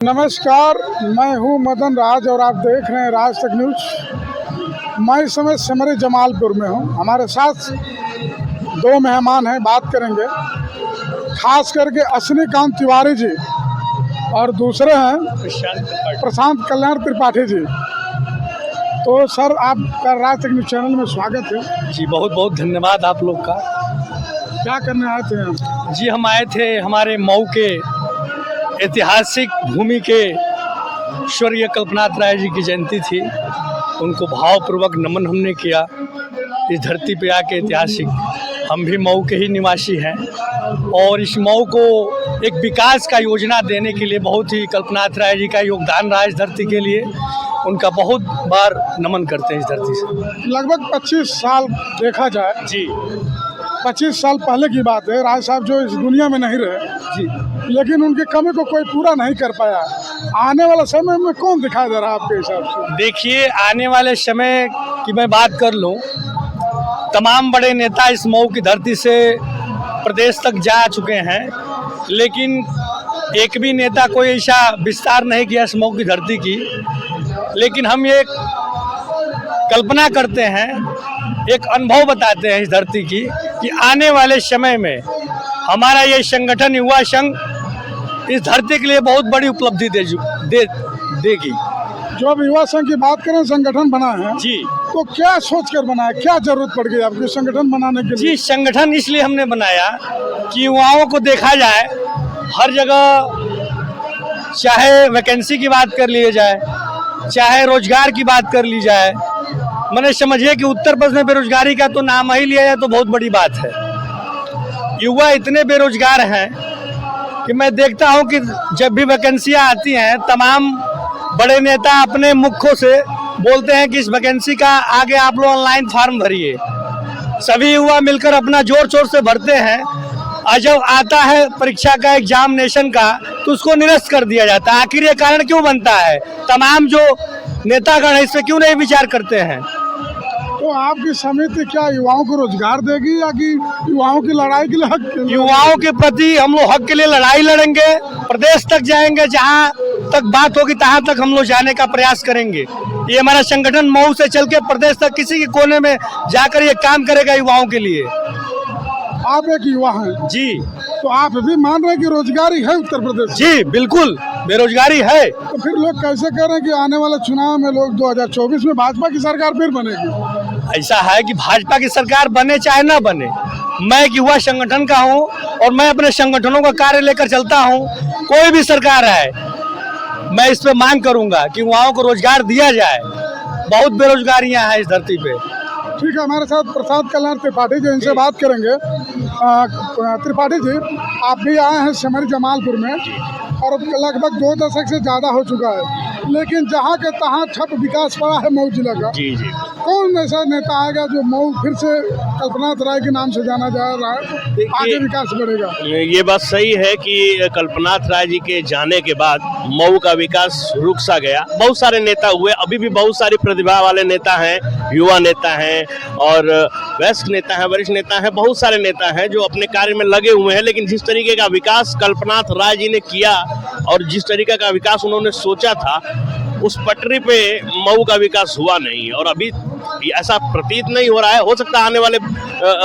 नमस्कार, मैं हूं मदन राज और आप देख रहे हैं राज तक न्यूज। मैं इस समय सिमरी जमालपुर में हूं। हमारे साथ दो मेहमान हैं, बात करेंगे। खास करके अश्विनीकांत तिवारी जी और दूसरे हैं प्रशांत कल्याण त्रिपाठी जी। तो सर, आपका राज तक न्यूज चैनल में स्वागत है जी। बहुत बहुत धन्यवाद आप लोग का। क्या करने आए थे हम? जी, हम आए थे, हमारे मऊ के ऐतिहासिक भूमि के स्वर्गीय कल्पनाथ राय जी की जयंती थी। उनको भावपूर्वक नमन हमने किया। इस धरती पे आके ऐतिहासिक, हम भी मऊ के ही निवासी हैं और इस मऊ को एक विकास का योजना देने के लिए बहुत ही कल्पनाथ राय जी का योगदान रहा इस धरती के लिए। उनका बहुत बार नमन करते हैं इस धरती से। लगभग 25 साल देखा जाए जी, 25 साल पहले की बात है। राय साहब जो इस दुनिया में नहीं रहे जी, लेकिन उनकी कमी को कोई पूरा नहीं कर पाया। आने वाला समय में कौन दिखाई दे रहा है आपके हिसाब से? देखिए, आने वाले समय की मैं बात कर लूं, तमाम बड़े नेता इस मऊ की धरती से प्रदेश तक जा चुके हैं, लेकिन एक भी नेता कोई ऐसा विस्तार नहीं किया इस मऊ की धरती की। लेकिन हम ये कल्पना करते हैं, एक अनुभव बताते हैं इस धरती की कि आने वाले समय में हमारा ये संगठन युवा संघ इस धरती के लिए बहुत बड़ी उपलब्धि देगी। जो अब युवा संघ की बात करें, संगठन बना है जी, तो क्या सोच कर बनाया, क्या जरूरत पड़ गई आपको संगठन बनाने के लिए? जी, संगठन इसलिए हमने बनाया कि युवाओं को देखा जाए हर जगह, चाहे वैकेंसी की बात कर ली जाए, चाहे रोजगार की बात कर ली जाए। मैंने समझिए कि उत्तर प्रदेश में बेरोजगारी का तो नाम ही लिया जाए तो बहुत बड़ी बात है। युवा इतने बेरोजगार हैं कि मैं देखता हूं कि जब भी वैकेंसियां आती हैं, तमाम बड़े नेता अपने मुखों से बोलते हैं कि इस वैकेंसी का आगे आप लोग ऑनलाइन फॉर्म भरिए। सभी युवा मिलकर अपना जोर शोर से भरते हैं और जब आता है परीक्षा का, एग्जामिनेशन का, तो उसको निरस्त कर दिया जाता है। आखिर ये कारण क्यों बनता है? तमाम जो नेतागण है इस पर क्यों नहीं विचार करते हैं? तो आपकी समिति क्या युवाओं को रोजगार देगी या कि युवाओं की लड़ाई के लिए हक के लिए? युवाओं के प्रति हम लोग हक के लिए लड़ाई लड़ेंगे, प्रदेश तक जाएंगे, जहां तक बात होगी तहां तक हम लोग जाने का प्रयास करेंगे। ये हमारा संगठन मऊ से चल के प्रदेश तक किसी के कोने में जाकर ये काम करेगा युवाओं के लिए। आप एक युवा हैं जी, तो आप भी मान रहे हैं कि रोजगारी है उत्तर प्रदेश? जी, बिल्कुल बेरोजगारी है। तो फिर लोग कैसे कह रहे हैं कि आने वाले चुनाव में लोग 2024 में भाजपा की सरकार फिर बनेगी? ऐसा है कि भाजपा की सरकार बने चाहे ना बने, मैं एक युवा संगठन का हूं और मैं अपने संगठनों का कार्य लेकर चलता हूं। कोई भी सरकार आए, मैं इस पे मांग करूंगा कि युवाओं को रोजगार दिया जाए। बहुत बेरोजगारियां हैं इस धरती पे। ठीक है, हमारे साथ प्रशांत कल्याण त्रिपाठी जी, इनसे बात करेंगे। त्रिपाठी जी, आप भी आए हैं सिमरी जमालपुर में और लगभग 2 दशक से ज़्यादा हो चुका है, लेकिन जहाँ के तहाँ ठप विकास पड़ा है मऊ जिला का। जी, जी। कौन ऐसा नेता आएगा जो मऊ फिर से कल्पनाथ राय के नाम से जाना जा रहा है, आगे विकास बढ़ेगा? ये बात सही है कि कल्पनाथ राय जी के जाने के बाद मऊ का विकास रुक सा गया। बहुत सारे नेता हुए, अभी भी बहुत सारी प्रतिभा वाले नेता हैं, युवा नेता हैं और वयस्क नेता हैं, वरिष्ठ नेता हैं, बहुत सारे नेता हैं जो अपने कार्य में लगे हुए हैं। लेकिन जिस तरीके का विकास कल्पनाथ राय जी ने किया और जिस तरीके का विकास उन्होंने सोचा था, उस पटरी पे मऊ का विकास हुआ नहीं और अभी ऐसा प्रतीत नहीं हो रहा है। हो सकता है आने वाले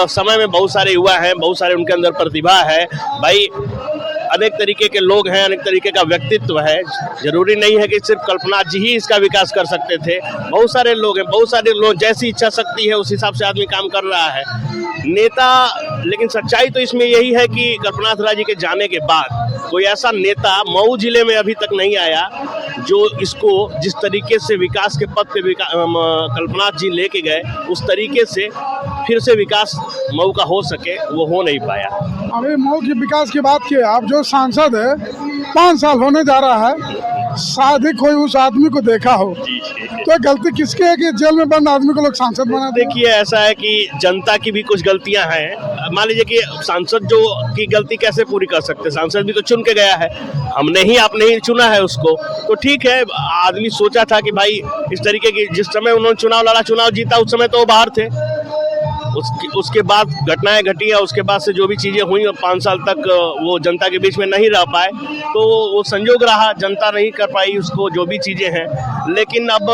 समय में बहुत सारे युवा हैं, बहुत सारे उनके अंदर प्रतिभा है। भाई, अनेक तरीके के लोग हैं, अनेक तरीके का व्यक्तित्व है। जरूरी नहीं है कि सिर्फ कल्पनाथ जी ही इसका विकास कर सकते थे। बहुत सारे लोग हैं, बहुत सारे लोग, जैसी इच्छा शक्ति है उस हिसाब से आदमी काम कर रहा है नेता। लेकिन सच्चाई तो इसमें यही है कि कल्पनाथ राय जी के जाने के बाद कोई ऐसा नेता मऊ जिले में अभी तक नहीं आया जो इसको जिस तरीके से विकास के पथ पे कल्पनाथ जी लेके गए, उस तरीके से फिर से विकास मऊ का हो सके, वो हो नहीं पाया। अभी मऊ के विकास की बात की, आप जो सांसद है 5 साल होने जा रहा है, शायद ही कोई उस आदमी को देखा हो। तो गलती किसकी है कि जेल में बंद आदमी को लोग सांसद बना दें? देखिए, ऐसा है कि जनता की भी कुछ गलतियां हैं। मान लीजिए कि सांसद जो की गलती कैसे पूरी कर सकते, सांसद भी तो चुन के गया है, हमने ही आपने ही चुना है उसको। तो ठीक है, आदमी सोचा था कि भाई इस तरीके की, जिस समय उन्होंने चुनाव लड़ा, चुनाव जीता, उस समय तो वो बाहर थे। उसके बाद घटनाएं घटी है, उसके बाद से जो भी चीज़ें हुई 5 साल तक वो जनता के बीच में नहीं रह पाए, तो वो संयोग रहा, जनता नहीं कर पाई उसको, जो भी चीज़ें हैं। लेकिन अब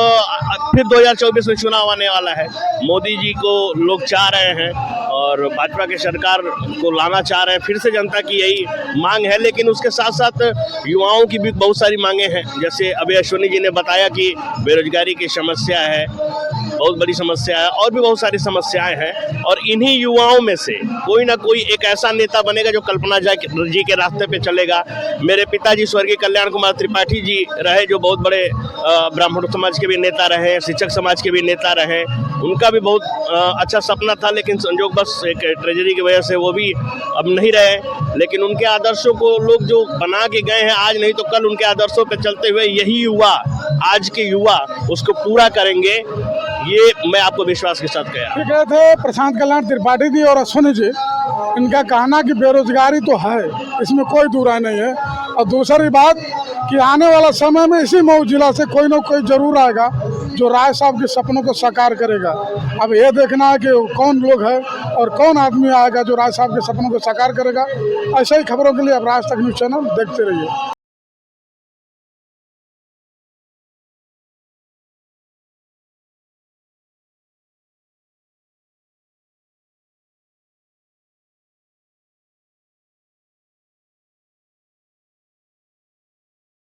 फिर 2024 में चुनाव आने वाला है, मोदी जी को लोग चाह रहे हैं और भाजपा के सरकार को लाना चाह रहे हैं, फिर से जनता की यही मांग है। लेकिन उसके साथ साथ युवाओं की भी बहुत सारी मांगे हैं, जैसे अभी अश्विनी जी ने बताया कि बेरोजगारी की समस्या है, बहुत बड़ी समस्या है, और भी बहुत सारी समस्याएं हैं। और इन्हीं युवाओं में से कोई ना कोई एक ऐसा नेता बनेगा जो कल्पना जी के रास्ते पे चलेगा। मेरे पिताजी स्वर्गीय कल्याण कुमार त्रिपाठी जी रहे, जो बहुत बड़े ब्राह्मण समाज के भी नेता रहे, शिक्षक समाज के भी नेता रहे। उनका भी बहुत अच्छा सपना था, लेकिन संयोग बस एक ट्रेजेडी की वजह से वो भी अब नहीं रहे। लेकिन उनके आदर्शों को लोग जो बना के गए हैं, आज नहीं तो कल उनके आदर्शों पे चलते हुए यही युवा, आज के युवा उसको पूरा करेंगे, ये मैं आपको विश्वास के साथ कह रहा हूं। ठीक है, थे प्रशांत कल्याण त्रिपाठी जी और अश्विनी जी, इनका कहना कि बेरोजगारी तो है, इसमें कोई दूराय नहीं है। और दूसरी बात कि आने वाला समय में इसी मऊ जिला से कोई ना कोई जरूर आएगा जो राय साहब के सपनों को साकार करेगा। अब ये देखना है कि कौन लोग है और कौन आदमी आएगा जो राय साहब के सपनों को साकार करेगा। ऐसे ही खबरों के लिए अब राज तक न्यूज़ चैनल देखते रहिए।